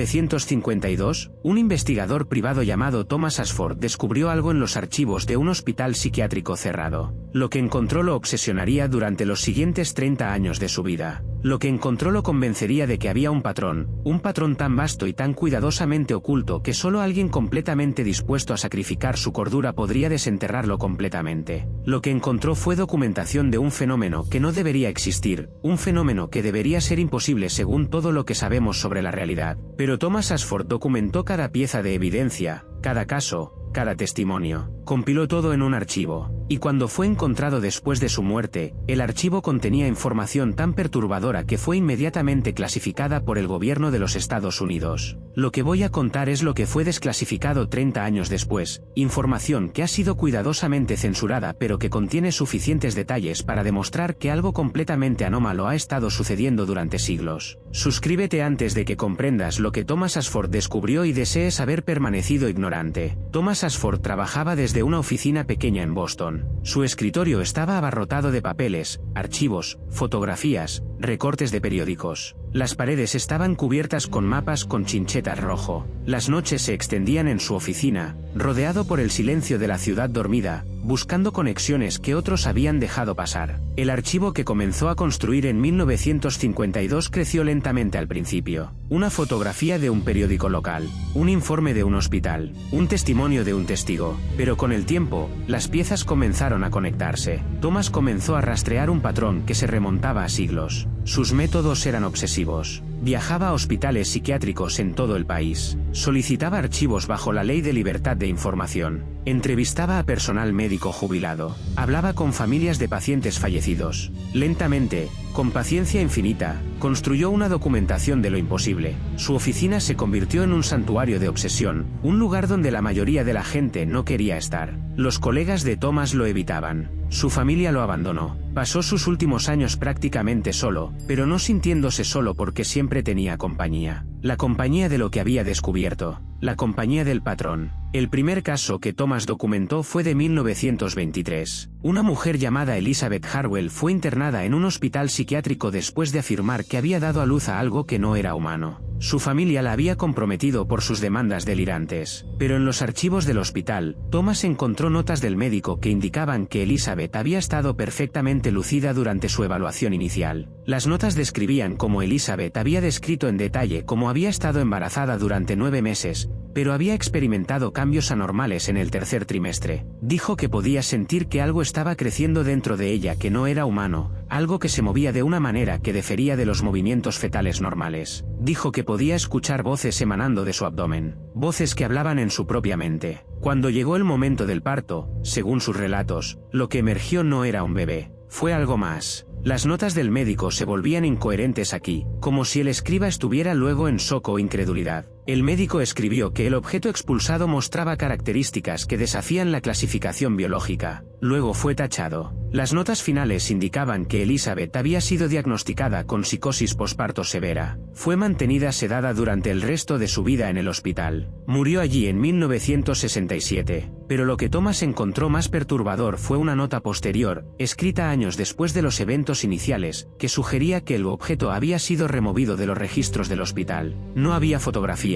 1952, un investigador privado llamado Thomas Ashford descubrió algo en los archivos de un hospital psiquiátrico cerrado. Lo que encontró lo obsesionaría durante los siguientes 30 años de su vida. Lo que encontró lo convencería de que había un patrón tan vasto y tan cuidadosamente oculto que solo alguien completamente dispuesto a sacrificar su cordura podría desenterrarlo completamente. Lo que encontró fue documentación de un fenómeno que no debería existir, un fenómeno que debería ser imposible según todo lo que sabemos sobre la realidad. Pero Thomas Ashford documentó cada pieza de evidencia, cada caso, cada testimonio. Compiló todo en un archivo. Y cuando fue encontrado después de su muerte, el archivo contenía información tan perturbadora que fue inmediatamente clasificada por el gobierno de los Estados Unidos. Lo que voy a contar es lo que fue desclasificado 30 años después, información que ha sido cuidadosamente censurada pero que contiene suficientes detalles para demostrar que algo completamente anómalo ha estado sucediendo durante siglos. Suscríbete antes de que comprendas lo que Thomas Ashford descubrió y desees haber permanecido ignorante. Thomas Ashford trabajaba desde una oficina pequeña en Boston. Su escritorio estaba abarrotado de papeles, archivos, fotografías, recortes de periódicos. Las paredes estaban cubiertas con mapas con chinchetas rojo. Las noches se extendían en su oficina, rodeado por el silencio de la ciudad dormida, buscando conexiones que otros habían dejado pasar. El archivo que comenzó a construir en 1952 creció lentamente al principio. Una fotografía de un periódico local, un informe de un hospital, un testimonio de un testigo. Pero con el tiempo, las piezas comenzaron a conectarse. Thomas comenzó a rastrear un patrón que se remontaba a siglos. Sus métodos eran obsesivos. Viajaba a hospitales psiquiátricos en todo el país. Solicitaba archivos bajo la Ley de Libertad de Información. Entrevistaba a personal médico jubilado. Hablaba con familias de pacientes fallecidos. Lentamente, con paciencia infinita, construyó una documentación de lo imposible. Su oficina se convirtió en un santuario de obsesión, un lugar donde la mayoría de la gente no quería estar. Los colegas de Thomas lo evitaban. Su familia lo abandonó. Pasó sus últimos años prácticamente solo, pero no sintiéndose solo porque siempre tenía compañía. La compañía de lo que había descubierto. La compañía del patrón. El primer caso que Thomas documentó fue de 1923. Una mujer llamada Elizabeth Harwell fue internada en un hospital psiquiátrico después de afirmar que había dado a luz a algo que no era humano. Su familia la había comprometido por sus demandas delirantes. Pero en los archivos del hospital, Thomas encontró notas del médico que indicaban que Elizabeth había estado perfectamente lucida durante su evaluación inicial. Las notas describían cómo Elizabeth había descrito en detalle cómo había estado embarazada durante 9 meses, pero había experimentado cambios anormales en el tercer trimestre. Dijo que podía sentir que algo estaba creciendo dentro de ella que no era humano, algo que se movía de una manera que difería de los movimientos fetales normales. Dijo que podía escuchar voces emanando de su abdomen, voces que hablaban en su propia mente. Cuando llegó el momento del parto, según sus relatos, lo que emergió no era un bebé, fue algo más. Las notas del médico se volvían incoherentes aquí, como si el escriba estuviera luego en shock o incredulidad. El médico escribió que el objeto expulsado mostraba características que desafían la clasificación biológica. Luego fue tachado. Las notas finales indicaban que Elizabeth había sido diagnosticada con psicosis posparto severa. Fue mantenida sedada durante el resto de su vida en el hospital. Murió allí en 1967. Pero lo que Thomas encontró más perturbador fue una nota posterior, escrita años después de los eventos iniciales, que sugería que el objeto había sido removido de los registros del hospital. No había fotografías.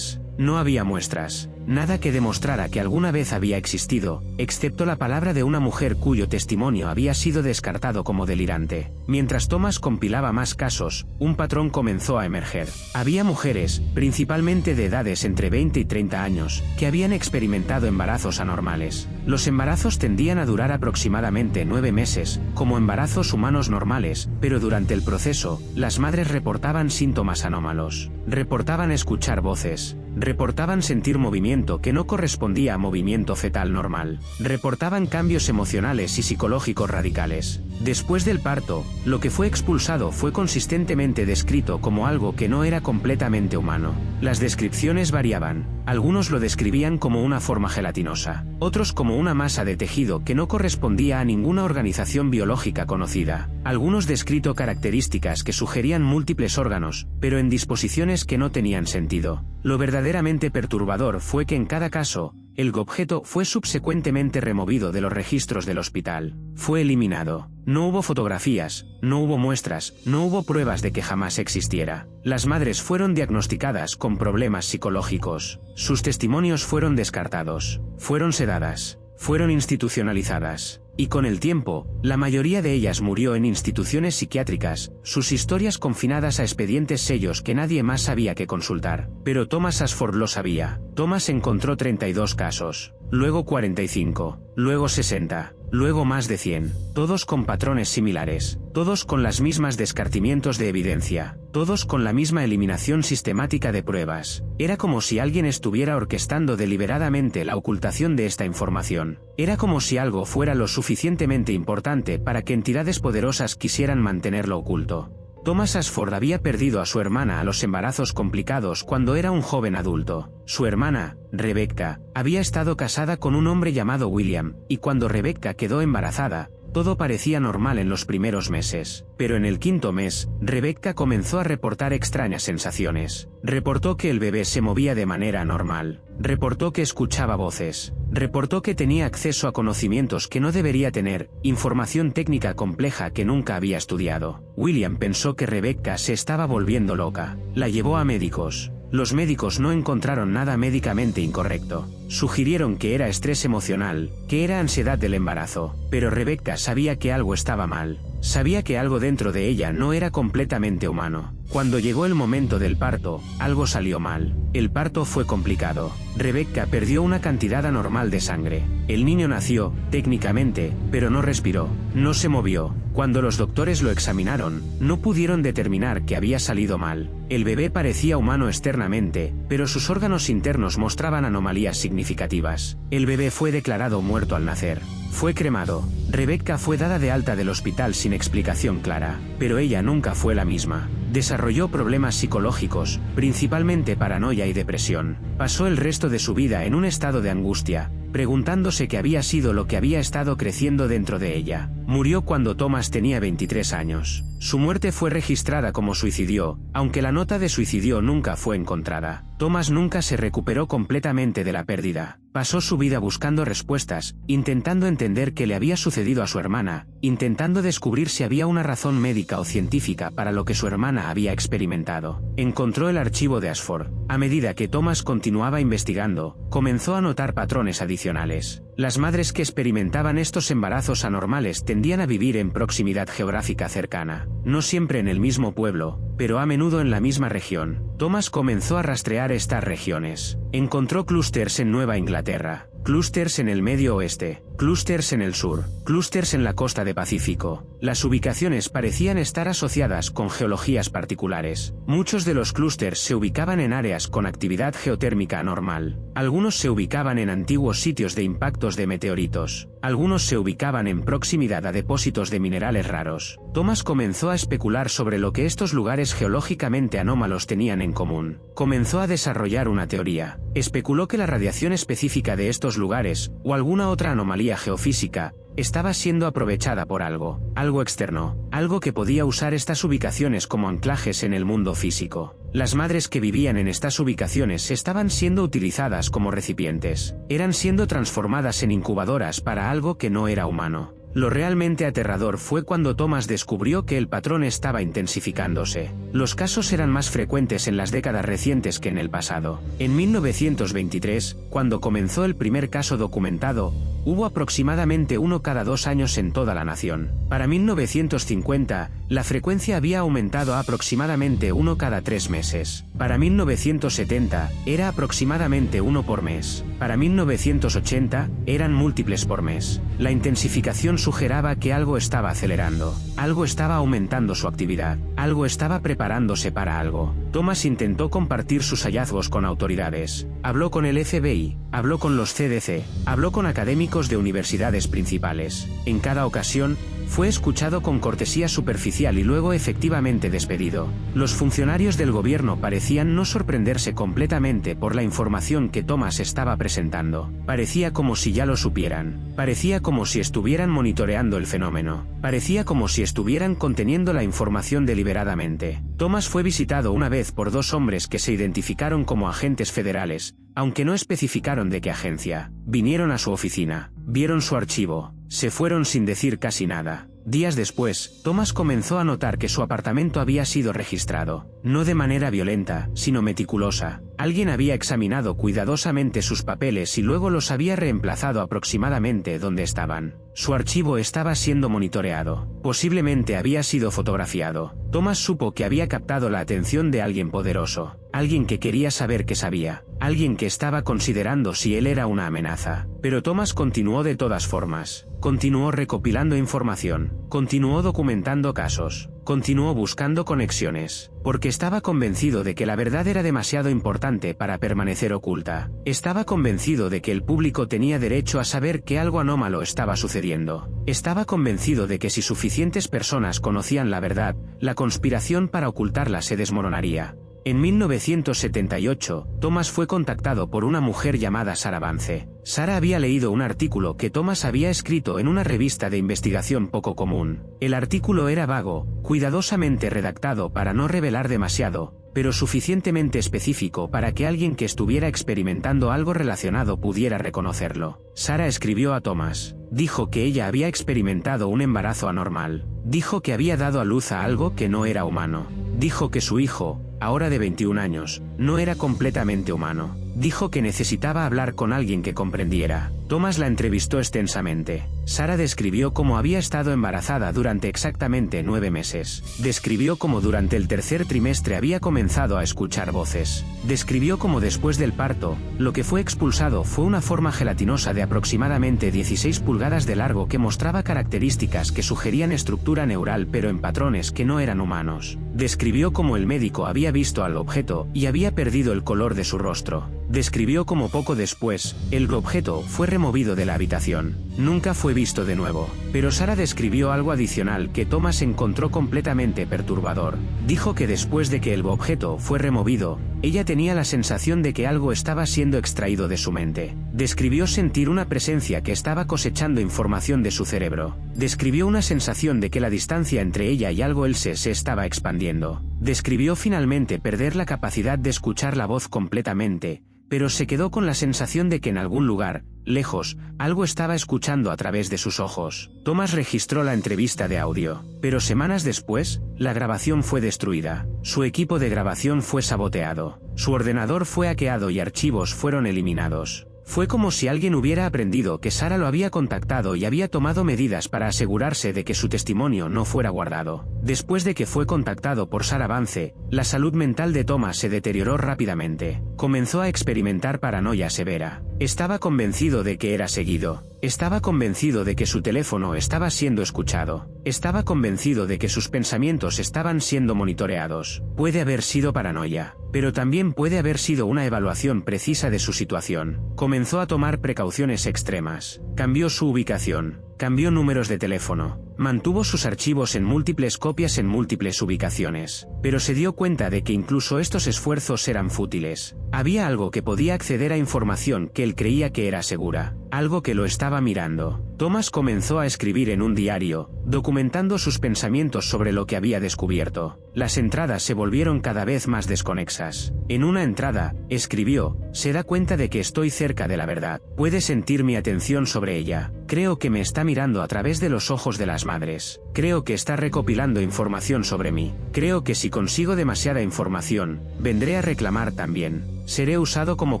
No había muestras, nada que demostrara que alguna vez había existido, excepto la palabra de una mujer cuyo testimonio había sido descartado como delirante. Mientras Thomas compilaba más casos, un patrón comenzó a emerger. Había mujeres, principalmente de edades entre 20 y 30 años, que habían experimentado embarazos anormales. Los embarazos tendían a durar aproximadamente 9 meses, como embarazos humanos normales, pero durante el proceso, las madres reportaban síntomas anómalos. Reportaban escuchar voces. Reportaban sentir movimiento que no correspondía a movimiento fetal normal. Reportaban cambios emocionales y psicológicos radicales. Después del parto, lo que fue expulsado fue consistentemente descrito como algo que no era completamente humano. Las descripciones variaban. Algunos lo describían como una forma gelatinosa, otros como una masa de tejido que no correspondía a ninguna organización biológica conocida. Algunos descrito características que sugerían múltiples órganos, pero en disposiciones que no tenían sentido. Lo verdaderamente perturbador fue que en cada caso, el objeto fue subsecuentemente removido de los registros del hospital. Fue eliminado. No hubo fotografías, no hubo muestras, no hubo pruebas de que jamás existiera. Las madres fueron diagnosticadas con problemas psicológicos. Sus testimonios fueron descartados. Fueron sedadas. Fueron institucionalizadas. Y con el tiempo, la mayoría de ellas murió en instituciones psiquiátricas, sus historias confinadas a expedientes sellos que nadie más sabía que consultar. Pero Thomas Ashford lo sabía. Thomas encontró 32 casos, luego 45, luego 60, luego más de 100, todos con patrones similares, todos con las mismas descartamientos de evidencia, todos con la misma eliminación sistemática de pruebas. Era como si alguien estuviera orquestando deliberadamente la ocultación de esta información. Era como si algo fuera lo suficientemente importante para que entidades poderosas quisieran mantenerlo oculto. Thomas Ashford había perdido a su hermana a los embarazos complicados cuando era un joven adulto. Su hermana, Rebecca, había estado casada con un hombre llamado William, y cuando Rebecca quedó embarazada, todo parecía normal en los primeros meses. Pero en el quinto mes, Rebecca comenzó a reportar extrañas sensaciones. Reportó que el bebé se movía de manera anormal. Reportó que escuchaba voces. Reportó que tenía acceso a conocimientos que no debería tener, información técnica compleja que nunca había estudiado. William pensó que Rebecca se estaba volviendo loca. La llevó a médicos. Los médicos no encontraron nada médicamente incorrecto. Sugirieron que era estrés emocional, que era ansiedad del embarazo, pero Rebecca sabía que algo estaba mal. Sabía que algo dentro de ella no era completamente humano. Cuando llegó el momento del parto, algo salió mal. El parto fue complicado. Rebecca perdió una cantidad anormal de sangre. El niño nació, técnicamente, pero no respiró, no se movió. Cuando los doctores lo examinaron, no pudieron determinar que había salido mal. El bebé parecía humano externamente, pero sus órganos internos mostraban anomalías significativas. El bebé fue declarado muerto al nacer. Fue cremado. Rebecca fue dada de alta del hospital sin explicación clara, pero ella nunca fue la misma. Desarrolló problemas psicológicos, principalmente paranoia y depresión. Pasó el resto de su vida en un estado de angustia, preguntándose qué había sido lo que había estado creciendo dentro de ella. Murió cuando Thomas tenía 23 años. Su muerte fue registrada como suicidio, aunque la nota de suicidio nunca fue encontrada. Thomas nunca se recuperó completamente de la pérdida. Pasó su vida buscando respuestas, intentando entender qué le había sucedido a su hermana, intentando descubrir si había una razón médica o científica para lo que su hermana había experimentado. Encontró el archivo de Ashford. A medida que Thomas continuaba investigando, comenzó a notar patrones adicionales. Las madres que experimentaban estos embarazos anormales tendían a vivir en proximidad geográfica cercana, no siempre en el mismo pueblo, pero a menudo en la misma región. Thomas comenzó a rastrear estas regiones. Encontró clústeres en Nueva Inglaterra, clústeres en el Medio Oeste, clústeres en el sur, clústeres en la costa de Pacífico. Las ubicaciones parecían estar asociadas con geologías particulares. Muchos de los clústeres se ubicaban en áreas con actividad geotérmica anormal. Algunos se ubicaban en antiguos sitios de impactos de meteoritos. Algunos se ubicaban en proximidad a depósitos de minerales raros. Thomas comenzó a especular sobre lo que estos lugares geológicamente anómalos tenían en común. Comenzó a desarrollar una teoría. Especuló que la radiación específica de estos lugares, o alguna otra anomalía geofísica, estaba siendo aprovechada por algo externo, algo que podía usar estas ubicaciones como anclajes en el mundo físico. Las madres que vivían en estas ubicaciones estaban siendo utilizadas como recipientes, eran siendo transformadas en incubadoras para algo que no era humano. Lo realmente aterrador fue cuando Thomas descubrió que el patrón estaba intensificándose. Los casos eran más frecuentes en las décadas recientes que en el pasado. En 1923, cuando comenzó el primer caso documentado, hubo aproximadamente uno cada 2 años en toda la nación. Para 1950, la frecuencia había aumentado a aproximadamente uno cada 3 meses. Para 1970, era aproximadamente uno por mes. Para 1980, eran múltiples por mes. La intensificación sugeraba que algo estaba acelerando, algo estaba aumentando su actividad, algo estaba preparándose para algo. Thomas intentó compartir sus hallazgos con autoridades. Habló con el FBI, habló con los CDC, habló con académicos de universidades principales. En cada ocasión, fue escuchado con cortesía superficial y luego efectivamente despedido. Los funcionarios del gobierno parecían no sorprenderse completamente por la información que Thomas estaba presentando. Parecía como si ya lo supieran. Parecía como si estuvieran monitoreando el fenómeno. Parecía como si estuvieran conteniendo la información deliberadamente. Thomas fue visitado una vez por 2 hombres que se identificaron como agentes federales, aunque no especificaron de qué agencia. Vinieron a su oficina, vieron su archivo, se fueron sin decir casi nada. Días después, Thomas comenzó a notar que su apartamento había sido registrado, no de manera violenta, sino meticulosa. Alguien había examinado cuidadosamente sus papeles y luego los había reemplazado aproximadamente donde estaban. Su archivo estaba siendo monitoreado. Posiblemente había sido fotografiado. Thomas supo que había captado la atención de alguien poderoso. Alguien que quería saber qué sabía. Alguien que estaba considerando si él era una amenaza. Pero Thomas continuó de todas formas. Continuó recopilando información. Continuó documentando casos. Continuó buscando conexiones. Porque estaba convencido de que la verdad era demasiado importante para permanecer oculta. Estaba convencido de que el público tenía derecho a saber que algo anómalo estaba sucediendo. Estaba convencido de que si suficientes personas conocían la verdad, la conspiración para ocultarla se desmoronaría. En 1978, Thomas fue contactado por una mujer llamada Sarah Vance. Sarah había leído un artículo que Thomas había escrito en una revista de investigación poco común. El artículo era vago, cuidadosamente redactado para no revelar demasiado, pero suficientemente específico para que alguien que estuviera experimentando algo relacionado pudiera reconocerlo. Sarah escribió a Thomas. Dijo que ella había experimentado un embarazo anormal. Dijo que había dado a luz a algo que no era humano. Dijo que su hijo, ahora de 21 años, no era completamente humano. Dijo que necesitaba hablar con alguien que comprendiera. Thomas la entrevistó extensamente. Sarah describió cómo había estado embarazada durante exactamente 9 meses. Describió cómo durante el tercer trimestre había comenzado a escuchar voces. Describió cómo después del parto, lo que fue expulsado fue una forma gelatinosa de aproximadamente 16 pulgadas de largo que mostraba características que sugerían estructura neural pero en patrones que no eran humanos. Describió cómo el médico había visto al objeto y había perdido el color de su rostro. Describió cómo poco después, el objeto fue removido de la habitación. Nunca fue visto de nuevo. Pero Sarah describió algo adicional que Thomas encontró completamente perturbador. Dijo que después de que el objeto fue removido, ella tenía la sensación de que algo estaba siendo extraído de su mente. Describió sentir una presencia que estaba cosechando información de su cerebro. Describió una sensación de que la distancia entre ella y algo else se estaba expandiendo. Describió finalmente perder la capacidad de escuchar la voz completamente, pero se quedó con la sensación de que en algún lugar, lejos, algo estaba escuchando a través de sus ojos. Thomas registró la entrevista de audio, pero semanas después, la grabación fue destruida. Su equipo de grabación fue saboteado. Su ordenador fue hackeado y archivos fueron eliminados. Fue como si alguien hubiera aprendido que Sarah lo había contactado y había tomado medidas para asegurarse de que su testimonio no fuera guardado. Después de que fue contactado por Sarah Vance, la salud mental de Thomas se deterioró rápidamente. Comenzó a experimentar paranoia severa. Estaba convencido de que era seguido. Estaba convencido de que su teléfono estaba siendo escuchado. Estaba convencido de que sus pensamientos estaban siendo monitoreados. Puede haber sido paranoia, pero también puede haber sido una evaluación precisa de su situación. Comenzó a tomar precauciones extremas. Cambió su ubicación. Cambió números de teléfono. Mantuvo sus archivos en múltiples copias en múltiples ubicaciones. Pero se dio cuenta de que incluso estos esfuerzos eran fútiles. Había algo que podía acceder a información que él creía que era segura. Algo que lo estaba mirando. Thomas comenzó a escribir en un diario, documentando sus pensamientos sobre lo que había descubierto. Las entradas se volvieron cada vez más desconexas. En una entrada, escribió, se da cuenta de que estoy cerca de la verdad. Puede sentir mi atención sobre ella. Creo que me está mirando a través de los ojos de las madres. Creo que está recopilando información sobre mí. Creo que si consigo demasiada información, vendré a reclamar también. Seré usado como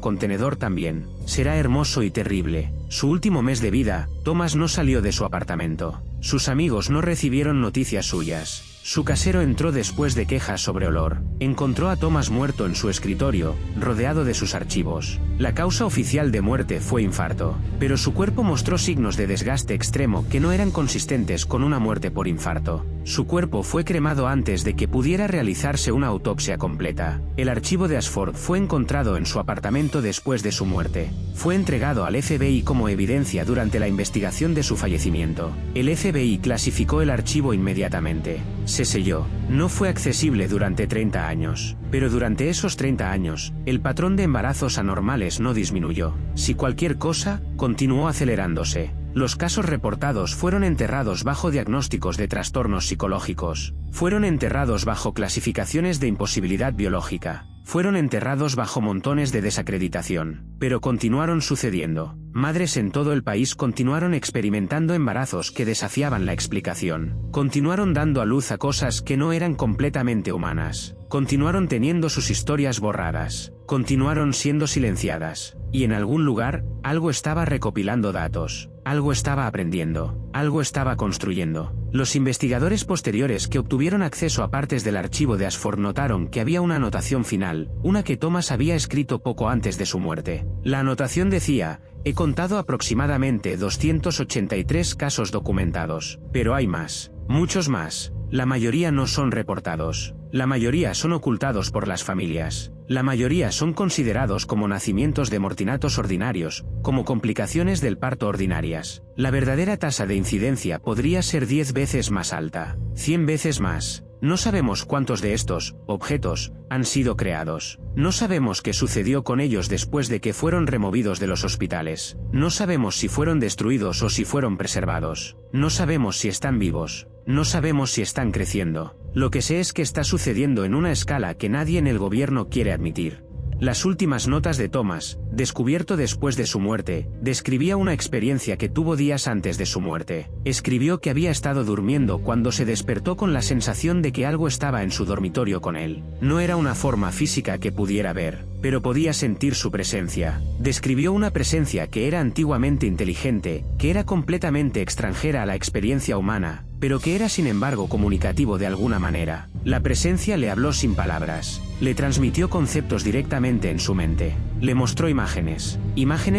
contenedor también. Será hermoso y terrible. Su último mes de vida, Thomas no salió de su apartamento. Sus amigos no recibieron noticias suyas. Su casero entró después de quejas sobre olor. Encontró a Thomas muerto en su escritorio, rodeado de sus archivos. La causa oficial de muerte fue infarto, pero su cuerpo mostró signos de desgaste extremo que no eran consistentes con una muerte por infarto. Su cuerpo fue cremado antes de que pudiera realizarse una autopsia completa. El archivo de Ashford fue encontrado en su apartamento después de su muerte. Fue entregado al FBI como evidencia durante la investigación de su fallecimiento. El FBI clasificó el archivo inmediatamente. Se selló. No fue accesible durante 30 años. Pero durante esos 30 años, el patrón de embarazos anormales no disminuyó. Si cualquier cosa, continuó acelerándose. Los casos reportados fueron enterrados bajo diagnósticos de trastornos psicológicos. Fueron enterrados bajo clasificaciones de imposibilidad biológica. fueron enterrados bajo montones de desacreditación, pero continuaron sucediendo. Madres en todo el país continuaron experimentando embarazos que desafiaban la explicación, continuaron dando a luz a cosas que no eran completamente humanas, continuaron teniendo sus historias borradas, continuaron siendo silenciadas, y en algún lugar, algo estaba recopilando datos, algo estaba aprendiendo, algo estaba construyendo. Los investigadores posteriores que obtuvieron acceso a partes del archivo de Ashford notaron que había una anotación final, una que Thomas había escrito poco antes de su muerte. La anotación decía: he contado aproximadamente 283 casos documentados, pero hay más, muchos más. La mayoría no son reportados. La mayoría son ocultados por las familias. La mayoría son considerados como nacimientos de mortinatos ordinarios, como complicaciones del parto ordinarias. La verdadera tasa de incidencia podría ser 10 veces más alta, 100 veces más. No sabemos cuántos de estos objetos han sido creados. No sabemos qué sucedió con ellos después de que fueron removidos de los hospitales. No sabemos si fueron destruidos o si fueron preservados. No sabemos si están vivos. No sabemos si están creciendo. Lo que sé es que está sucediendo en una escala que nadie en el gobierno quiere admitir. Las últimas notas de Thomas, descubierto después de su muerte, describía una experiencia que tuvo días antes de su muerte. Escribió que había estado durmiendo cuando se despertó con la sensación de que algo estaba en su dormitorio con él. No era una forma física que pudiera ver, pero podía sentir su presencia. Describió una presencia que era antiguamente inteligente, que era completamente extranjera a la experiencia humana, pero que era sin embargo comunicativo de alguna manera. La presencia le habló sin palabras, le transmitió conceptos directamente en su mente, le mostró imágenes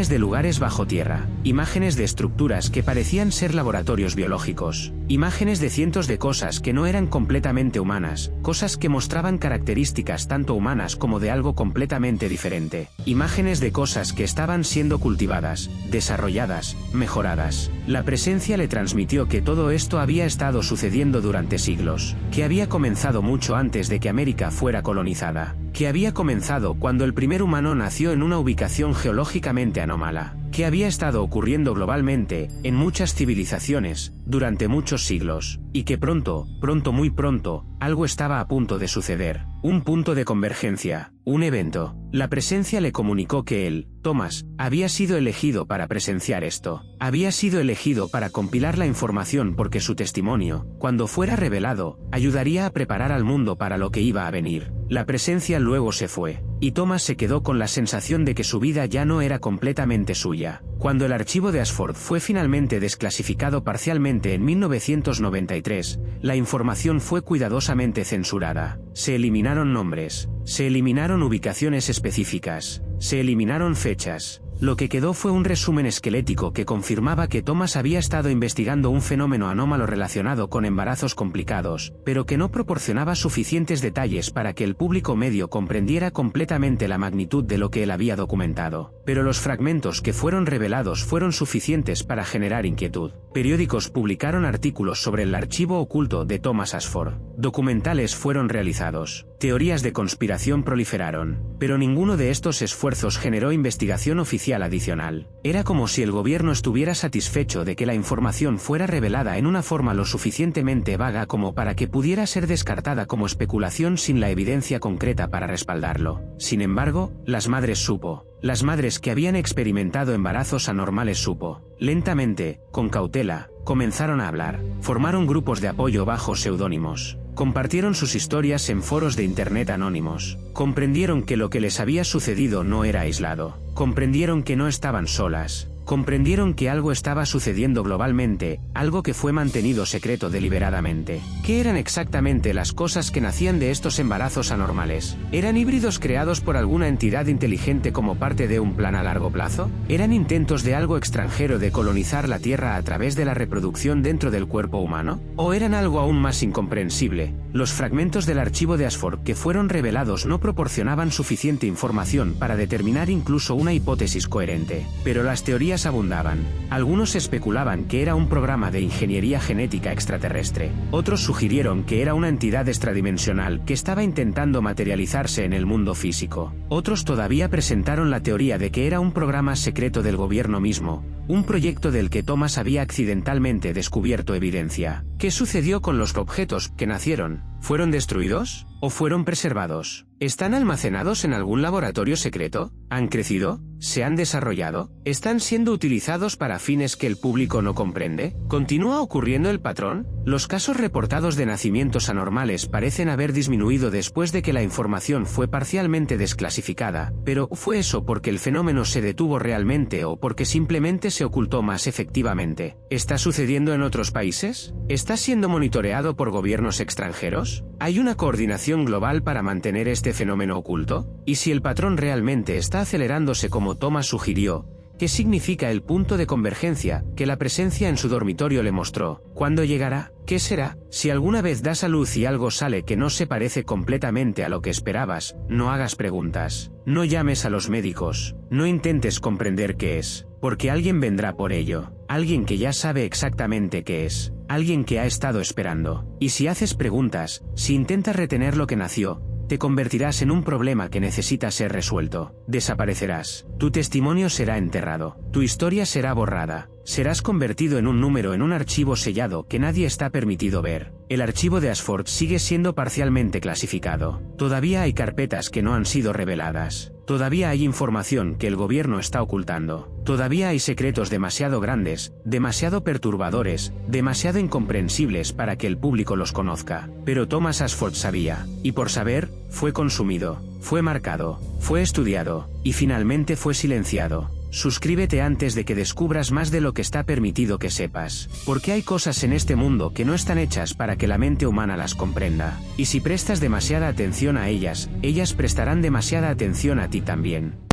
de lugares bajo tierra, imágenes de estructuras que parecían ser laboratorios biológicos, imágenes de cientos de cosas que no eran completamente humanas, cosas que mostraban características tanto humanas como de algo completamente diferente, imágenes de cosas que estaban siendo cultivadas, desarrolladas, mejoradas. La presencia le transmitió que todo esto había estado sucediendo durante siglos, que había comenzado mucho antes de que América fuera colonizada, que había comenzado cuando el primer humano nació en una ubicación geológicamente anómala, que había estado ocurriendo globalmente, en muchas civilizaciones, durante muchos siglos, y que pronto, muy pronto, algo estaba a punto de suceder, un punto de convergencia, un evento. La presencia le comunicó que él, Thomas, había sido elegido para presenciar esto, había sido elegido para compilar la información porque su testimonio, cuando fuera revelado, ayudaría a preparar al mundo para lo que iba a venir. La presencia luego se fue, y Thomas se quedó con la sensación de que su vida ya no era completamente suya. Cuando el archivo de Ashford fue finalmente desclasificado parcialmente en 1993, la información fue cuidadosamente censurada. Se eliminaron nombres, se eliminaron ubicaciones específicas, se eliminaron fechas. Lo que quedó fue un resumen esquelético que confirmaba que Thomas había estado investigando un fenómeno anómalo relacionado con embarazos complicados, pero que no proporcionaba suficientes detalles para que el público medio comprendiera completamente la magnitud de lo que él había documentado. Pero los fragmentos que fueron revelados fueron suficientes para generar inquietud. Periódicos publicaron artículos sobre el archivo oculto de Thomas Ashford. Documentales fueron realizados. Teorías de conspiración proliferaron, pero ninguno de estos esfuerzos generó investigación oficial adicional. Era como si el gobierno estuviera satisfecho de que la información fuera revelada en una forma lo suficientemente vaga como para que pudiera ser descartada como especulación sin la evidencia concreta para respaldarlo. Sin embargo, las madres que habían experimentado embarazos anormales lentamente, con cautela, comenzaron a hablar, formaron grupos de apoyo bajo seudónimos, compartieron sus historias en foros de internet anónimos, comprendieron que lo que les había sucedido no era aislado, comprendieron que no estaban solas, comprendieron que algo estaba sucediendo globalmente, algo que fue mantenido secreto deliberadamente. ¿Qué eran exactamente las cosas que nacían de estos embarazos anormales? ¿Eran híbridos creados por alguna entidad inteligente como parte de un plan a largo plazo? ¿Eran intentos de algo extranjero de colonizar la Tierra a través de la reproducción dentro del cuerpo humano? ¿O eran algo aún más incomprensible? Los fragmentos del archivo de Ashford que fueron revelados no proporcionaban suficiente información para determinar incluso una hipótesis coherente, pero las teorías abundaban. Algunos especulaban que era un programa de ingeniería genética extraterrestre. Otros sugirieron que era una entidad extradimensional que estaba intentando materializarse en el mundo físico. Otros todavía presentaron la teoría de que era un programa secreto del gobierno mismo, un proyecto del que Thomas había accidentalmente descubierto evidencia. ¿Qué sucedió con los objetos que nacieron? ¿Fueron destruidos? ¿O fueron preservados? ¿Están almacenados en algún laboratorio secreto? ¿Han crecido? ¿Se han desarrollado? ¿Están siendo utilizados para fines que el público no comprende? ¿Continúa ocurriendo el patrón? Los casos reportados de nacimientos anormales parecen haber disminuido después de que la información fue parcialmente desclasificada, pero ¿fue eso porque el fenómeno se detuvo realmente o porque simplemente se ocultó más efectivamente? ¿Está sucediendo en otros países? ¿Está siendo monitoreado por gobiernos extranjeros? ¿Hay una coordinación global para mantener este fenómeno oculto? ¿Y si el patrón realmente está acelerándose como Thomas sugirió? ¿Qué significa el punto de convergencia que la presencia en su dormitorio le mostró? ¿Cuándo llegará? ¿Qué será? Si alguna vez das a luz y algo sale que no se parece completamente a lo que esperabas, no hagas preguntas. No llames a los médicos. No intentes comprender qué es, porque alguien vendrá por ello. Alguien que ya sabe exactamente qué es. Alguien que ha estado esperando. Y si haces preguntas, si intentas retener lo que nació, te convertirás en un problema que necesita ser resuelto. Desaparecerás. Tu testimonio será enterrado. Tu historia será borrada. Serás convertido en un número en un archivo sellado que nadie está permitido ver. El archivo de Ashford sigue siendo parcialmente clasificado. Todavía hay carpetas que no han sido reveladas. Todavía hay información que el gobierno está ocultando. Todavía hay secretos demasiado grandes, demasiado perturbadores, demasiado incomprensibles para que el público los conozca. Pero Thomas Ashford sabía, y por saber, fue consumido, fue marcado, fue estudiado, y finalmente fue silenciado. Suscríbete antes de que descubras más de lo que está permitido que sepas, porque hay cosas en este mundo que no están hechas para que la mente humana las comprenda, y si prestas demasiada atención a ellas, ellas prestarán demasiada atención a ti también.